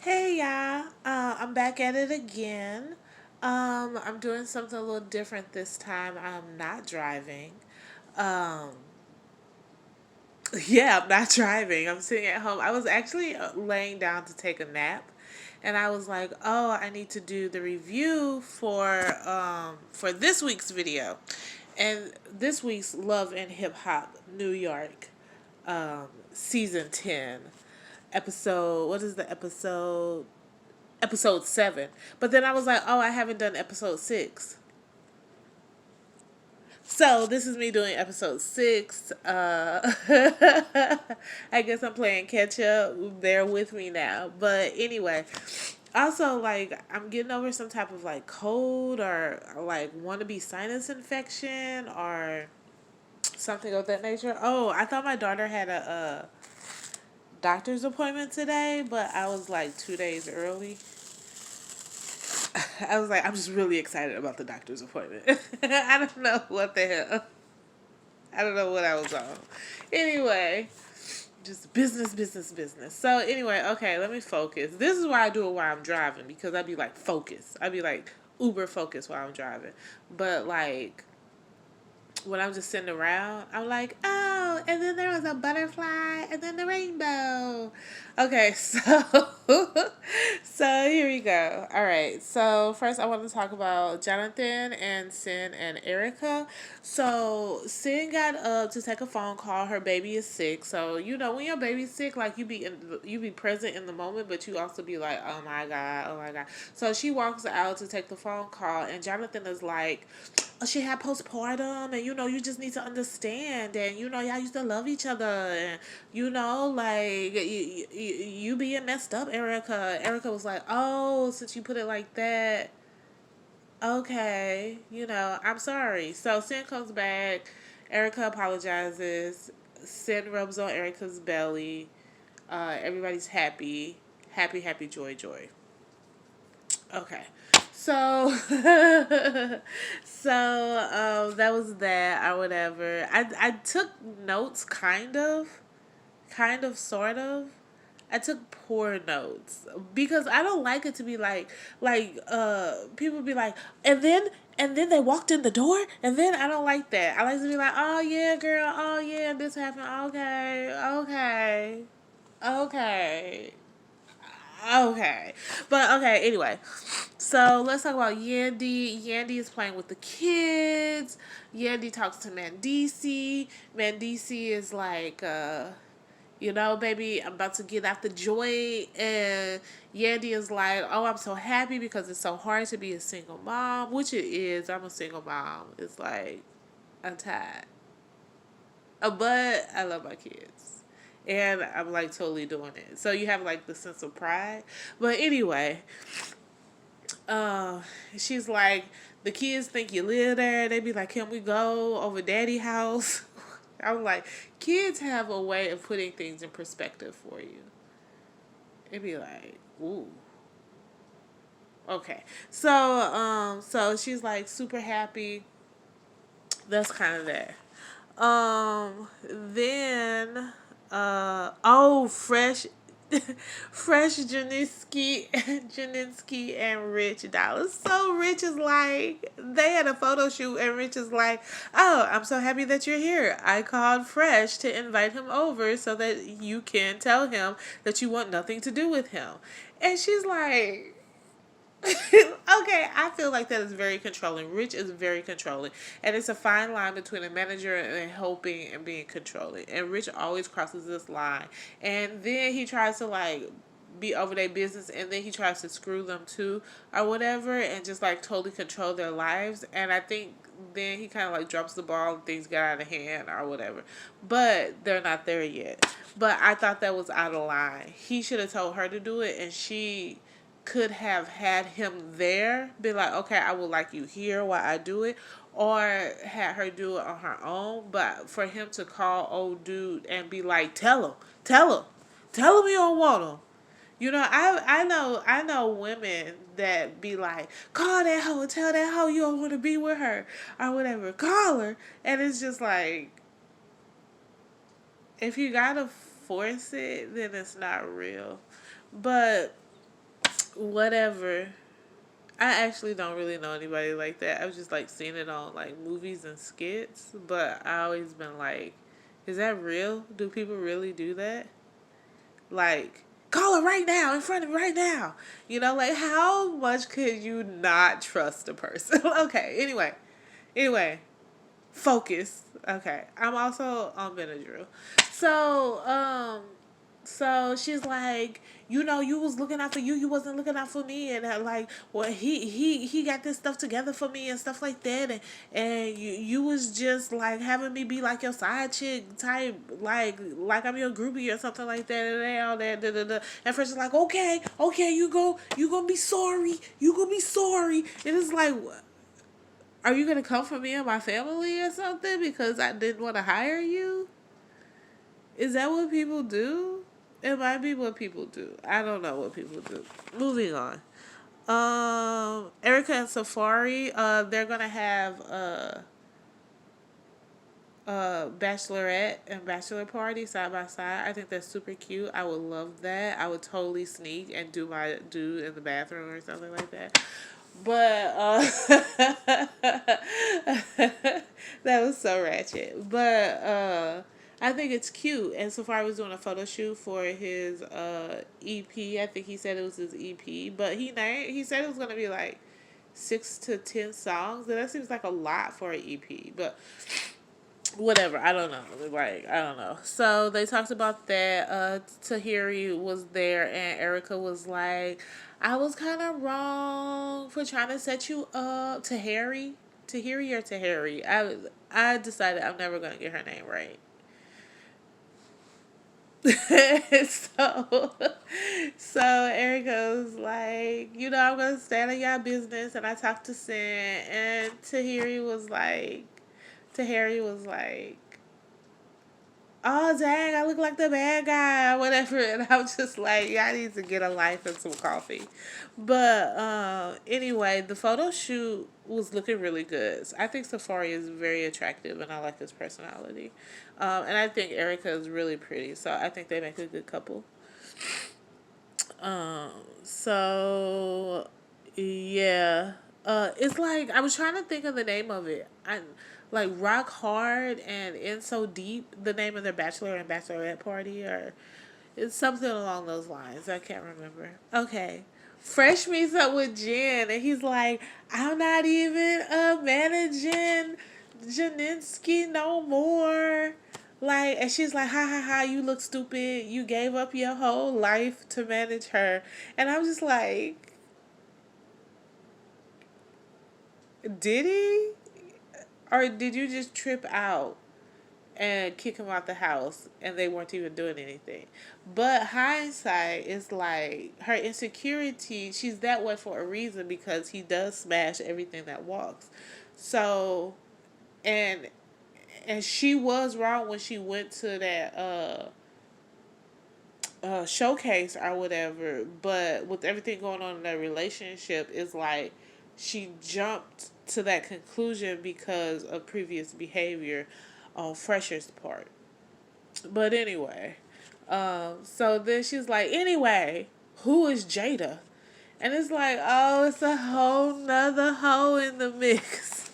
Hey y'all, I'm back at it again. I'm doing something a little different this time. I'm not driving. Um, yeah, I'm not driving. I'm sitting at home. I was actually laying down to take a nap, and I was like, "Oh, I need to do the review for this week's video," and this week's Love and Hip Hop New York, season 10, episode. What is the episode? Episode 7. But then I was like, oh, I haven't done episode 6. So this is me doing episode 6. I guess I'm playing catch up. Bear with me now. But anyway, also like I'm getting over some type of like cold or like wannabe sinus infection or something of that nature. Oh, I thought my daughter had a doctor's appointment today, but I was like 2 days early. I was like, I'm just really excited about the doctor's appointment. I don't know what the hell. I don't know what I was on. Anyway, just business, business, business. So anyway, okay, let me focus. This is why I do it while I'm driving because I'd be like focused. I'd be like uber focused while I'm driving. But like when I'm just sitting around, I'm like, oh, and then there was a butterfly, and then the rainbow. Okay, so so here we go. All right, so first I want to talk about Jonathan and Sin and Erica. So Sin got up to take a phone call. Her baby is sick. So you know when your baby's sick, like you be present in the moment, but you also be like, oh my god, oh my god. So she walks out to take the phone call, and Jonathan is like, she had postpartum, and you just need to understand, and y'all used to love each other, and like you being messed up, Erica was like, oh, since you put it like that, okay, I'm sorry. So Sin comes back, Erica apologizes, Sin rubs on Erica's belly, everybody's happy, happy, happy, joy, joy. Okay. So, that was that or whatever. I took notes, kind of, sort of. I took poor notes because I don't like it to be people be like, and then they walked in the door, and then I don't like that. I like to be like, oh yeah, girl, oh yeah, this happened. Okay, okay, okay. Okay. But okay, anyway. So let's talk about Yandy. Yandy is playing with the kids. Yandy talks to Mandisi. Mandisi is like, baby, I'm about to get out the joint. And Yandy is like, oh, I'm so happy because it's so hard to be a single mom, which it is. I'm a single mom. It's like, I'm tired. But I love my kids. And I'm like totally doing it. So you have like the sense of pride. But anyway, uh, she's like, the kids think you live there. They be like, can we go over daddy house? I'm like, kids have a way of putting things in perspective for you. It'd be like, ooh. Okay. So she's like super happy. That's kind of that. Then, fresh, fresh Janinsky and Rich Dollars. So Rich is like, they had a photo shoot, and Rich is like, oh, I'm so happy that you're here. I called Fresh to invite him over so that you can tell him that you want nothing to do with him. And she's like, okay, I feel like that is very controlling. Rich is very controlling. And it's a fine line between a manager and helping and being controlling. And Rich always crosses this line. And then he tries to like be over their business, and then he tries to screw them too or whatever, and just like totally control their lives. And I think then he kind of like drops the ball and things get out of hand or whatever. But they're not there yet. But I thought that was out of line. He should have told her to do it, and she could have had him there, be like, okay, I would like you here while I do it, or had her do it on her own. But for him to call old dude and be like, tell him you don't want him. I know women that be like, call that hoe, tell that hoe you don't want to be with her or whatever. Call her. And it's just like, if you gotta force it, then it's not real. But whatever. I actually don't really know anybody like that. I've just like seen it on like movies and skits, but I always been like, is that real? Do people really do that? Like, call her right now, in front of me right now. You know, like how much could you not trust a person? Okay, anyway, focus. Okay, I'm also on Benadryl. So, so she's like, you know, you was looking out for you, you wasn't looking out for me, and like, well, he got this stuff together for me and stuff like that, and you was just like having me be like your side chick type, like I'm your groupie or something like that, and all that. Da, da, da. And first she's like, okay, you gonna be sorry, and it's like, are you gonna come for me and my family or something because I didn't want to hire you? Is that what people do? It might be what people do. I don't know what people do. Moving on. Erica and Safari, they're gonna have bachelorette and bachelor party side by side. I think that's super cute. I would love that. I would totally sneak and do in the bathroom or something like that. But that was so ratchet. But I think it's cute. And Safari was doing a photo shoot for his EP. I think he said it was his EP, but he said it was gonna be like 6 to 10 songs, and that seems like a lot for an EP. But whatever, I don't know. Like, I don't know. So they talked about that. Tahiri was there, and Erica was like, I was kind of wrong for trying to set you up. Tahiri or Tahiri. I decided I'm never gonna get her name right. so so Erica was like, you know, I'm gonna stand on y'all business, and I talked to Sin, and Tahiri was like, oh dang, I look like the bad guy or whatever, and I'm just like, yeah, I need to get a life and some coffee. But anyway, the photo shoot was looking really good. I think Safari is very attractive, and I like his personality. And I think Erica is really pretty, so I think they make a good couple. Um, so yeah, it's like I was trying to think of the name of it. I like Rock Hard and In So Deep. The name of their bachelor and bachelorette party, or it's something along those lines. I can't remember. Okay. Fresh meets up with Jen, and he's like, I'm not even managing Janinsky no more. Like, and she's like, ha ha ha, you look stupid. You gave up your whole life to manage her. And I'm just like, did he? Or did you just trip out and kick him out the house and they weren't even doing anything? But hindsight is like her insecurity, she's that way for a reason because he does smash everything that walks. So, and she was wrong when she went to that showcase or whatever, but with everything going on in that relationship, it's like she jumped to that conclusion because of previous behavior on Fresher's part. But anyway, so then she's like, anyway, who is Jada? And it's like, oh, it's a whole nother hoe in the mix.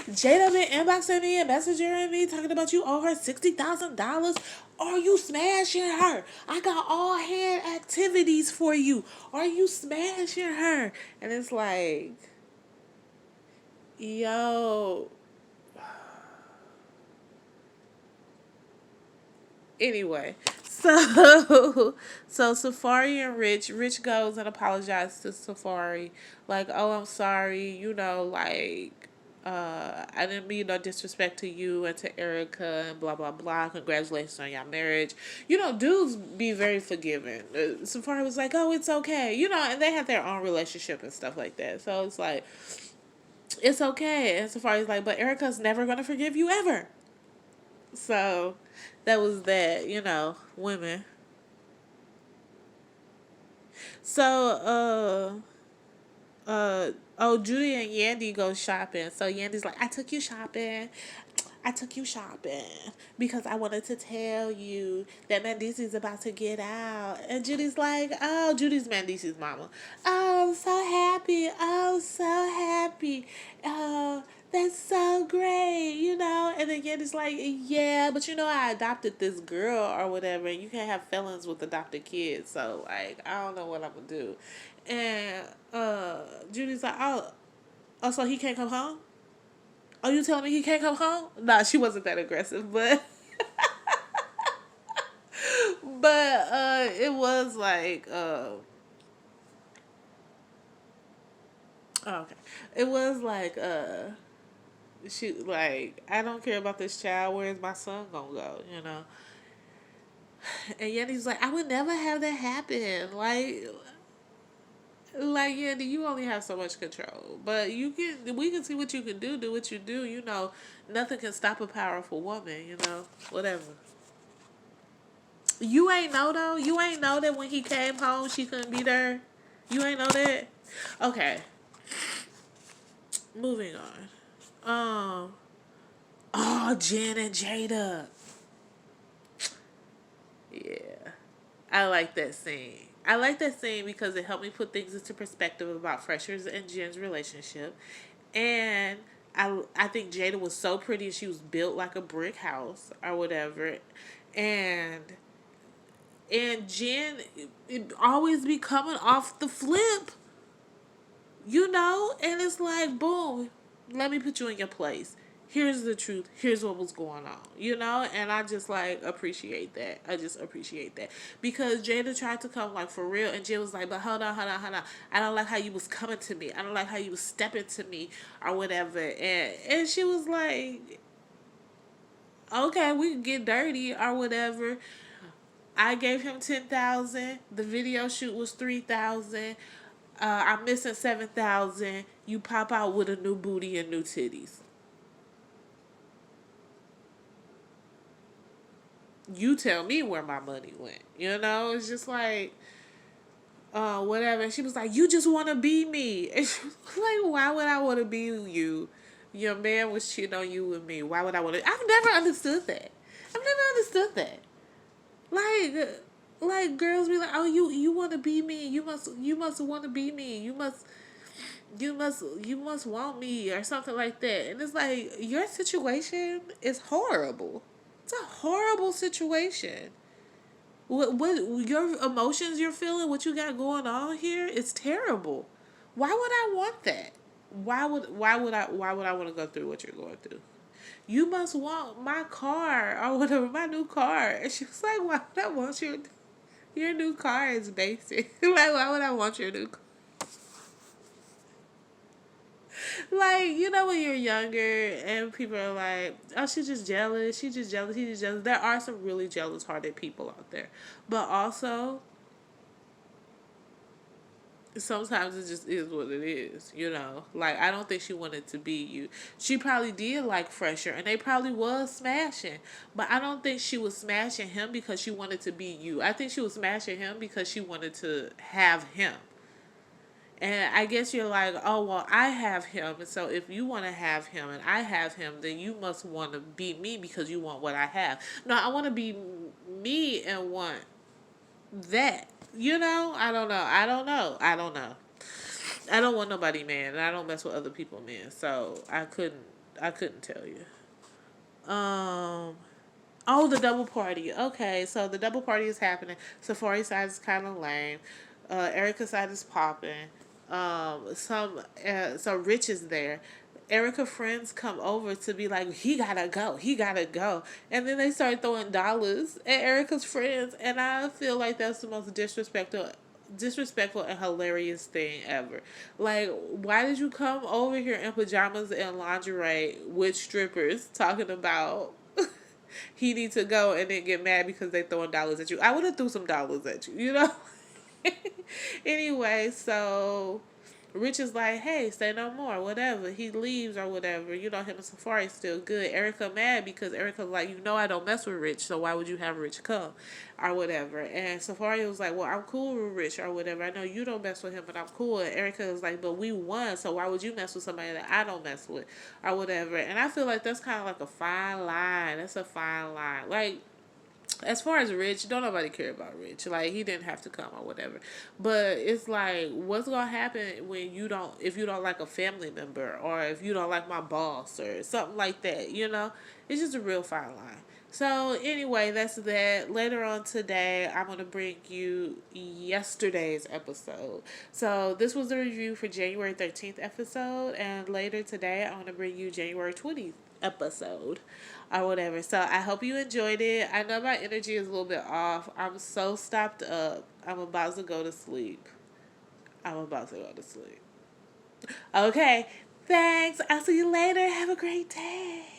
Jada been inboxing me and messaging me talking about you owe her $60,000. Are you smashing her? I got all hand activities for you. Are you smashing her? And it's like, yo. Anyway, so Safari and Rich goes and apologizes to Safari, like, oh, I'm sorry, you know, like, I didn't mean no disrespect to you and to Erica and blah blah blah. Congratulations on your marriage. You know, dudes be very forgiving. Safari was like, oh, it's okay, you know, and they had their own relationship and stuff like that. So it's like, it's okay. And Safari's like, but Erica's never gonna forgive you ever. So that was that, you know, women. So, oh, Judy and Yandy go shopping. So Yandy's like, I took you shopping. I took you shopping because I wanted to tell you that Mandisi's about to get out. And Judy's like, oh, Judy's Mandisi's mama. Oh, I'm so happy. Oh, so happy. Oh, that's so great, And then Yandy's like, yeah, but I adopted this girl or whatever, and you can't have feelings with adopted kids. So, like, I don't know what I'm going to do. And Judy's like, oh, so he can't come home? Oh, you telling me he can't come home? Nah, she wasn't that aggressive, but it was like oh, okay. It was like she like, I don't care about this child. Where's my son gonna go? And Yanni's like, I would never have that happen. Like, Yanni, you only have so much control, but we can see what you can do. Do what you do. Nothing can stop a powerful woman. Whatever. You ain't know though. You ain't know that when he came home, she couldn't be there. You ain't know that. Okay. Moving on. Oh, Jen and Jada. Yeah. I like that scene. I like that scene because it helped me put things into perspective about Fresher's and Jen's relationship. And I think Jada was so pretty. She was built like a brick house or whatever. And Jen it always be coming off the flip. And it's like, boom, let me put you in your place. Here's the truth. Here's what was going on, and I just like appreciate that. I just appreciate that because Jada tried to come like for real, and Jen was like, but hold on. I don't like how you was coming to me. I don't like how you was stepping to me or whatever. And she was like, okay, we can get dirty or whatever. I gave him 10,000. The video shoot was 3,000. I'm missing 7,000. You pop out with a new booty and new titties. You tell me where my money went. It's just like, whatever. And she was like, you just want to be me. And she was like, why would I want to be you? Your man was cheating on you with me. Why would I want to? I've never understood that. I've never understood that. Like girls be like, oh, you want to be me. You must want to be me. You must want me or something like that. And it's like, your situation is horrible. It's a horrible situation. What your emotions you're feeling, what you got going on here, it's terrible. Why would I want that? Why would I want to go through what you're going through? You must want my car or whatever, my new car. And she was like, why would I want your new car is basic. Like, why would I want your new car? Like, when you're younger and people are like, oh, she's just jealous, he's just jealous. There are some really jealous hearted people out there. But also, sometimes it just is what it is, Like, I don't think she wanted to be you. She probably did like Fresher, and they probably was smashing. But I don't think she was smashing him because she wanted to be you. I think she was smashing him because she wanted to have him. And I guess you're like, oh, well, I have him. And so if you want to have him and I have him, then you must want to be me because you want what I have. No, I want to be me and want that. I don't know. I don't want nobody man, and I don't mess with other people men. So I couldn't tell you. Oh, the double party. Okay, so the double party is happening. Safari's side is kind of lame. Erica's side is popping. So Rich is there. Erica friends come over to be like, he gotta go. And then they start throwing dollars at Erica's friends, and I feel like that's the most disrespectful and hilarious thing ever. Like, why did you come over here in pajamas and lingerie with strippers talking about he needs to go and then get mad because they throwing dollars at you? I would have threw some dollars at you, Anyway, so Rich is like, hey, say no more, whatever. He leaves or whatever. You know, him and Safari still good. Erica mad because Erica's like, you know I don't mess with Rich, so why would you have Rich come? Or whatever. And Safari was like, well, I'm cool with Rich or whatever. I know you don't mess with him, but I'm cool. And Erica was like, but we won, so why would you mess with somebody that I don't mess with? Or whatever. And I feel like that's kind of like a fine line. That's a fine line. Like, as far as Rich, don't nobody care about Rich. Like, he didn't have to come or whatever. But it's like, what's gonna happen when you don't, if you don't like a family member, or if you don't like my boss or something like that, you know? It's just a real fine line. So anyway, that's that. Later on today, I'm gonna bring you yesterday's episode. So this was the review for January 13th episode, and later today, I'm gonna bring you January 20th episode or whatever. So I hope you enjoyed it. I know my energy is a little bit off. I'm so stopped up. I'm about to go to sleep. I'm about to go to sleep. Okay. Thanks. I'll see you later. Have a great day.